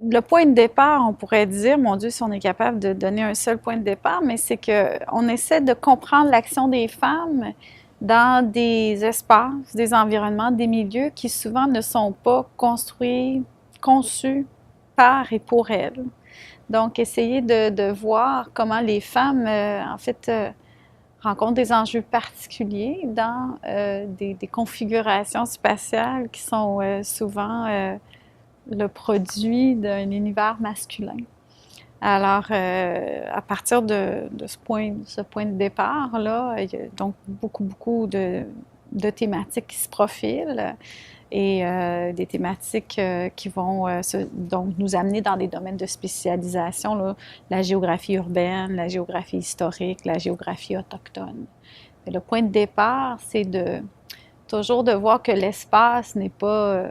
le point de départ, on pourrait dire, mon Dieu, si on est capable de donner un seul point de départ, mais c'est qu'on essaie de comprendre l'action des femmes dans des espaces, des environnements, des milieux qui souvent ne sont pas construits, conçus par et pour elles. Donc, essayer de voir comment les femmes, en fait, rencontrent des enjeux particuliers dans des configurations spatiales qui sont souvent le produit d'un univers masculin. Alors, à partir de ce point de départ-là, il y a donc beaucoup de thématiques qui se profilent et des thématiques qui vont donc nous amener dans des domaines de spécialisation, là, la géographie urbaine, la géographie historique, la géographie autochtone. Et le point de départ, c'est toujours de voir que l'espace n'est pas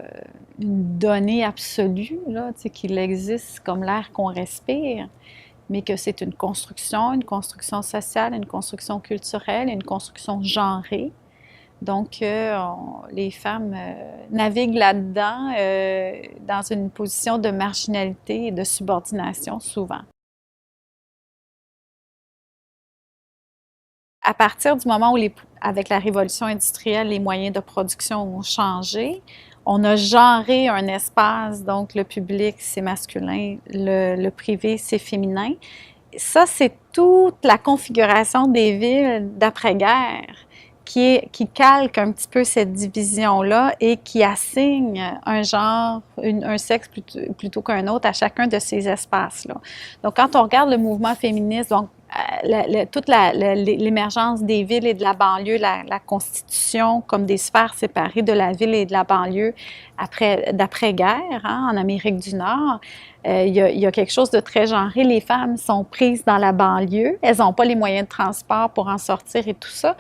une donnée absolue, là, qu'il existe comme l'air qu'on respire, mais que c'est une construction sociale, une construction culturelle, une construction genrée. Donc, les femmes naviguent là-dedans dans une position de marginalité et de subordination souvent. À partir du moment où, avec la révolution industrielle, les moyens de production ont changé, on a genré un espace, donc le public, c'est masculin, le privé, c'est féminin. Ça, c'est toute la configuration des villes d'après-guerre qui calque un petit peu cette division-là et qui assigne un genre, un sexe plutôt qu'un autre à chacun de ces espaces-là. Donc, quand on regarde le mouvement féministe, donc toute l'émergence des villes et de la banlieue, la constitution comme des sphères séparées de la ville et de la banlieue d'après-guerre, hein, en Amérique du Nord, il y a quelque chose de très genré. Les femmes sont prises dans la banlieue. Elles n'ont pas les moyens de transport pour en sortir et tout ça.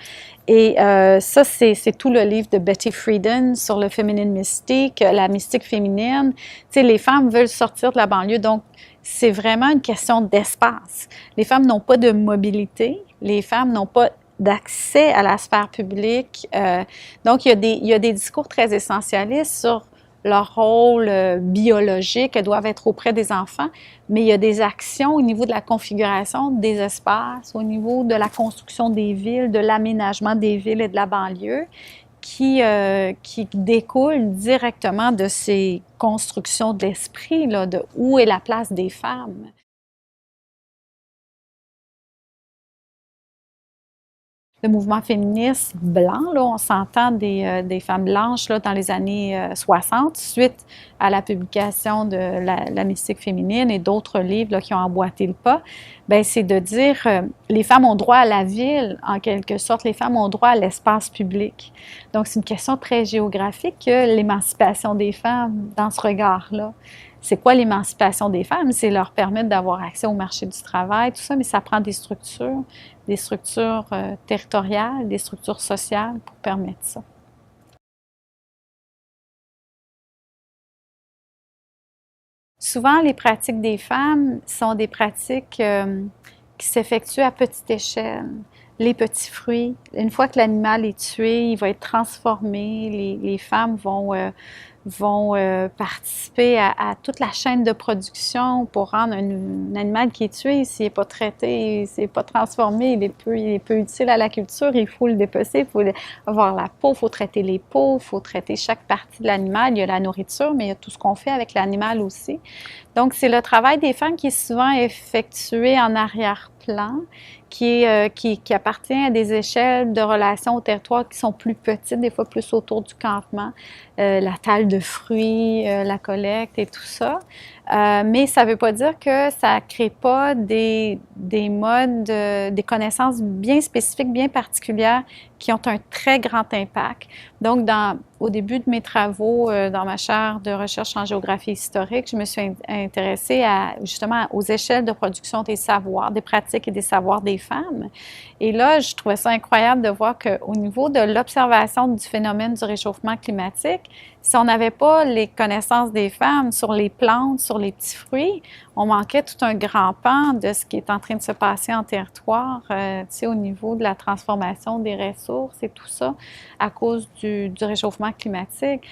Et ça, c'est tout le livre de Betty Friedan sur le féminine mystique, la mystique féminine. Tu sais, les femmes veulent sortir de la banlieue, donc c'est vraiment une question d'espace. Les femmes n'ont pas de mobilité, les femmes n'ont pas d'accès à la sphère publique. Donc, il y a des discours très essentialistes sur leur rôle biologique, elles doivent être auprès des enfants, mais il y a des actions au niveau de la configuration des espaces, au niveau de la construction des villes, de l'aménagement des villes et de la banlieue, qui découlent directement de ces constructions de l'esprit, là, de où est la place des femmes. Le mouvement féministe blanc, là, on s'entend des femmes blanches là, dans les années 60, suite à la publication de la mystique féminine et d'autres livres là, qui ont emboîté le pas, ben, c'est de dire les femmes ont droit à la ville, en quelque sorte, les femmes ont droit à l'espace public. Donc, c'est une question très géographique que l'émancipation des femmes dans ce regard-là. C'est quoi l'émancipation des femmes? C'est leur permettre d'avoir accès au marché du travail, tout ça, mais ça prend des structures territoriales, des structures sociales pour permettre ça. Souvent, les pratiques des femmes sont des pratiques qui s'effectuent à petite échelle. Les petits fruits, une fois que l'animal est tué, il va être transformé. Les femmes vont participer à toute la chaîne de production pour rendre un animal qui est tué, s'il n'est pas traité, s'il n'est pas transformé, il est peu utile à la culture, il faut le dépecer, il faut avoir la peau, il faut traiter les peaux, il faut traiter chaque partie de l'animal. Il y a la nourriture, mais il y a tout ce qu'on fait avec l'animal aussi. Donc, c'est le travail des femmes qui est souvent effectué en arrière-plan, qui appartient à des échelles de relations au territoire qui sont plus petites, des fois plus autour du campement, la talle de fruits, la collecte et tout ça. Mais ça ne veut pas dire que ça ne crée pas des modes, des connaissances bien spécifiques, bien particulières qui ont un très grand impact. Donc, au début de mes travaux dans ma chaire de recherche en géographie historique, je me suis intéressée justement aux échelles de production des savoirs, des pratiques et des savoirs des femmes. Et là, je trouvais ça incroyable de voir qu'au niveau de l'observation du phénomène du réchauffement climatique, si on n'avait pas les connaissances des femmes sur les plantes, sur les petits fruits, on manquait tout un grand pan de ce qui est en train de se passer en territoire, tu sais, au niveau de la transformation des ressources et tout ça, à cause du réchauffement climatique.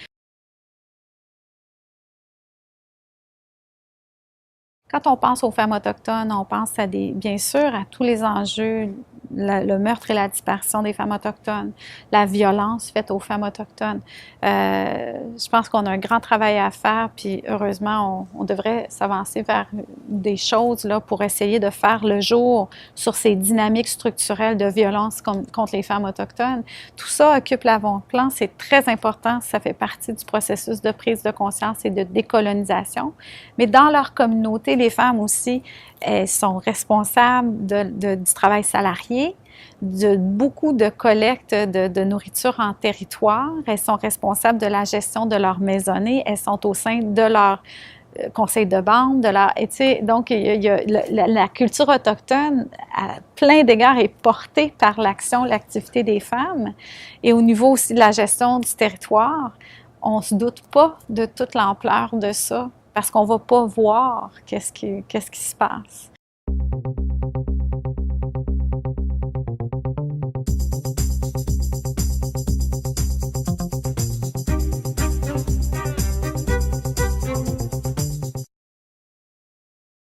Quand on pense aux femmes autochtones, on pense à bien sûr, à tous les enjeux, le meurtre et la disparition des femmes autochtones, la violence faite aux femmes autochtones. Je pense qu'on a un grand travail à faire, puis heureusement, on devrait s'avancer vers des choses là, pour essayer de faire le jour sur ces dynamiques structurelles de violence contre les femmes autochtones. Tout ça occupe l'avant-plan, c'est très important, ça fait partie du processus de prise de conscience et de décolonisation. Mais dans leur communauté, les femmes aussi, elles sont responsables du travail salarié, de beaucoup de collectes de nourriture en territoire. Elles sont responsables de la gestion de leur maisonnée. Elles sont au sein de leur conseil de bande. Donc, la culture autochtone, à plein d'égards, est portée par l'action, l'activité des femmes. Et au niveau aussi de la gestion du territoire, on ne se doute pas de toute l'ampleur de ça, parce qu'on ne va pas voir qu'est-ce qui se passe.